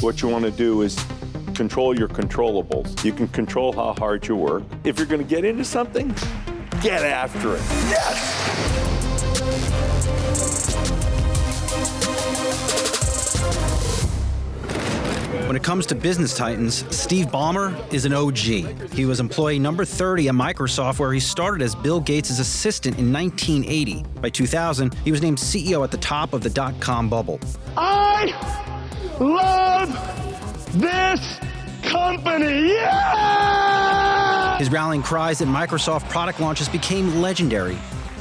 What you want to do is control your controllables. You can control how hard you work. If you're going to get into something, get after it. Yes! When it comes to business titans, Steve Ballmer is an OG. He was employee number 30 at Microsoft, where he started as Bill Gates' assistant in 1980. By 2000, he was named CEO at the top of the dot-com bubble. I love this company! Yeah! His rallying cries at Microsoft product launches became legendary.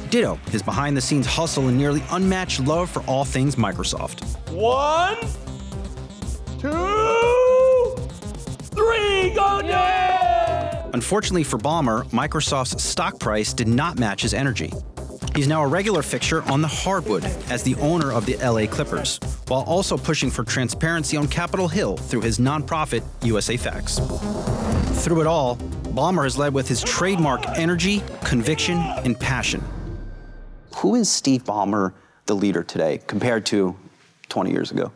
Ditto his behind-the-scenes hustle and nearly unmatched love for all things Microsoft. 1, 2, 3, go down! Unfortunately for Ballmer, Microsoft's stock price did not match his energy. He's now a regular fixture on the hardwood as the owner of the LA Clippers, while also pushing for transparency on Capitol Hill through his nonprofit, USAFacts. Through it all, Ballmer has led with his trademark energy, conviction, and passion. Who is Steve Ballmer, the leader today, compared to 20 years ago?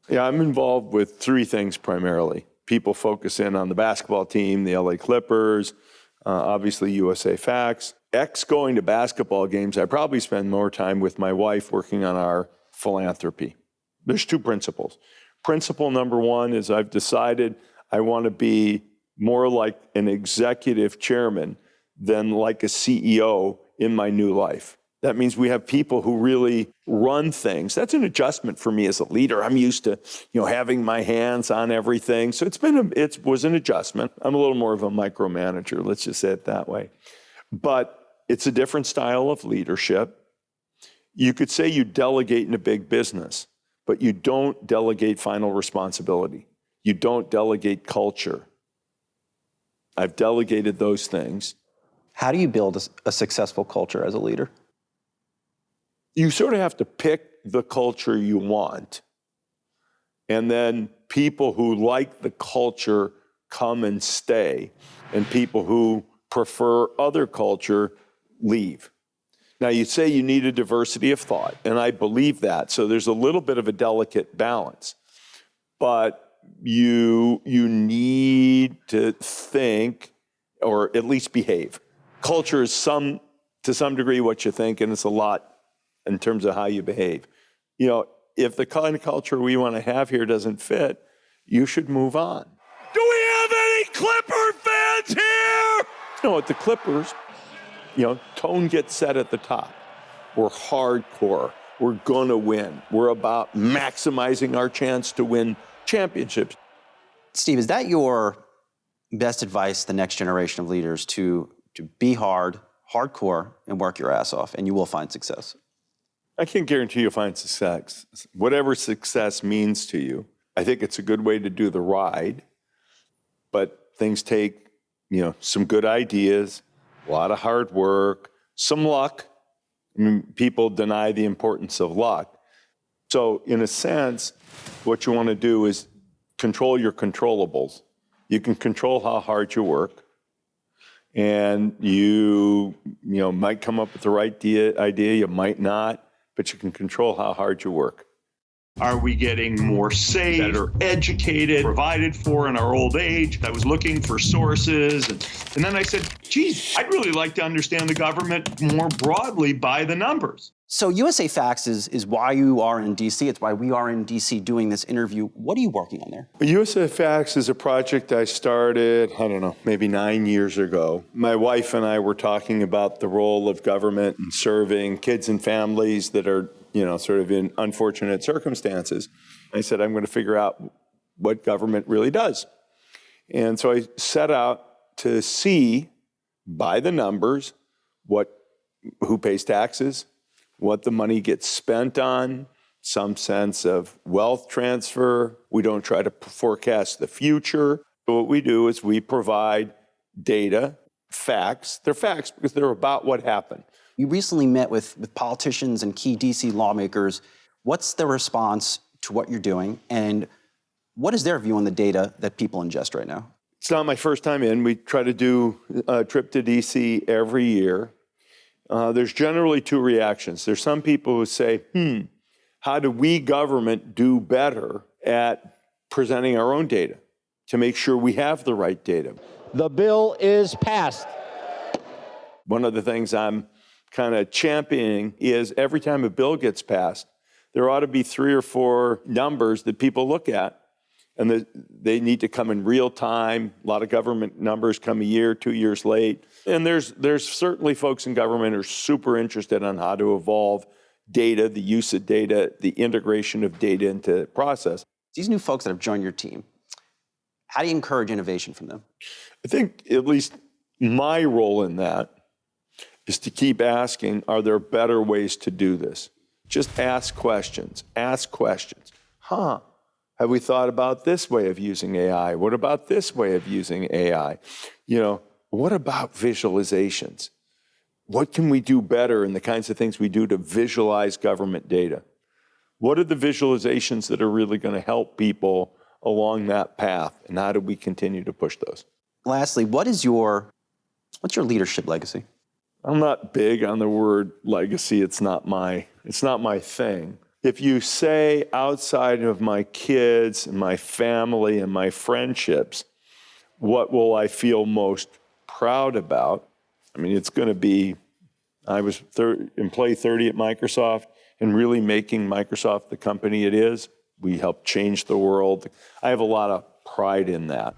Yeah, I'm involved with three things primarily. People focus in on the basketball team, the LA Clippers, obviously USAFacts. Going to basketball games, I probably spend more time with my wife working on our philanthropy. There's two principles. Principle number one is I've decided I want to be more like an executive chairman than like a CEO in my new life. That means we have people who really run things. That's an adjustment for me as a leader. I'm used to, having my hands on everything. So it was an adjustment. I'm a little more of a micromanager, let's just say it that way. But it's a different style of leadership. You could say you delegate in a big business, but you don't delegate final responsibility. You don't delegate culture. I've delegated those things. How do you build a successful culture as a leader? You sort of have to pick the culture you want. And then people who like the culture come and stay. And people who prefer other culture leave. Now, you say you need a diversity of thought, and I believe that. So there's a little bit of a delicate balance. But you need to think, or at least behave. Culture is to some degree what you think, and it's a lot in terms of how you behave. If the kind of culture we want to have here doesn't fit, you should move on. Do we have any Clipper fans here? At the Clippers, tone gets set at the top. We're hardcore. We're gonna win. We're about maximizing our chance to win championships. Steve, is that your best advice to the next generation of leaders, to be hardcore, and work your ass off, and you will find success? I can't guarantee you'll find success. Whatever success means to you, I think it's a good way to do the ride. But things take, some good ideas, a lot of hard work, some luck. People deny the importance of luck. So in a sense, what you want to do is control your controllables. You can control how hard you work. And you might come up with the right idea, you might not, but you can control how hard you work. Are we getting more safe, better educated, provided for in our old age? I was looking for sources, and then I said, geez, I'd really like to understand the government more broadly by the numbers. So USAFacts is why you are in D.C. It's why we are in D.C. doing this interview. What are you working on there? USAFacts is a project I started, maybe 9 years ago. My wife and I were talking about the role of government in serving kids and families that are, sort of in unfortunate circumstances. I said, I'm going to figure out what government really does. And so I set out to see by the numbers who pays taxes, what the money gets spent on, some sense of wealth transfer. We don't try to forecast the future. So what we do is we provide data, facts. They're facts because they're about what happened. You recently met with politicians and key D.C. lawmakers. What's their response to what you're doing, and what is their view on the data that people ingest right now? It's not my first time in. We try to do a trip to D.C. every year. There's generally two reactions. There's some people who say, how do we government do better at presenting our own data to make sure we have the right data. The bill is passed. One of the things I'm kind of championing is every time a bill gets passed, there ought to be 3 or 4 numbers that people look at, and they need to come in real time. A lot of government numbers come a year, 2 years late. And there's certainly folks in government who are super interested on how to evolve data, the use of data, the integration of data into the process. These new folks that have joined your team, how do you encourage innovation from them? I think at least my role in that is to keep asking, are there better ways to do this? Just ask questions, ask questions. Have we thought about this way of using AI? What about this way of using AI? What about visualizations? What can we do better in the kinds of things we do to visualize government data? What are the visualizations that are really going to help people along that path? And how do we continue to push those? Lastly, what's your leadership legacy? I'm not big on the word legacy. It's not my thing. If you say outside of my kids and my family and my friendships, what will I feel most proud about? I mean, it's going to be, I was employee 30 at Microsoft and really making Microsoft the company it is. We helped change the world. I have a lot of pride in that.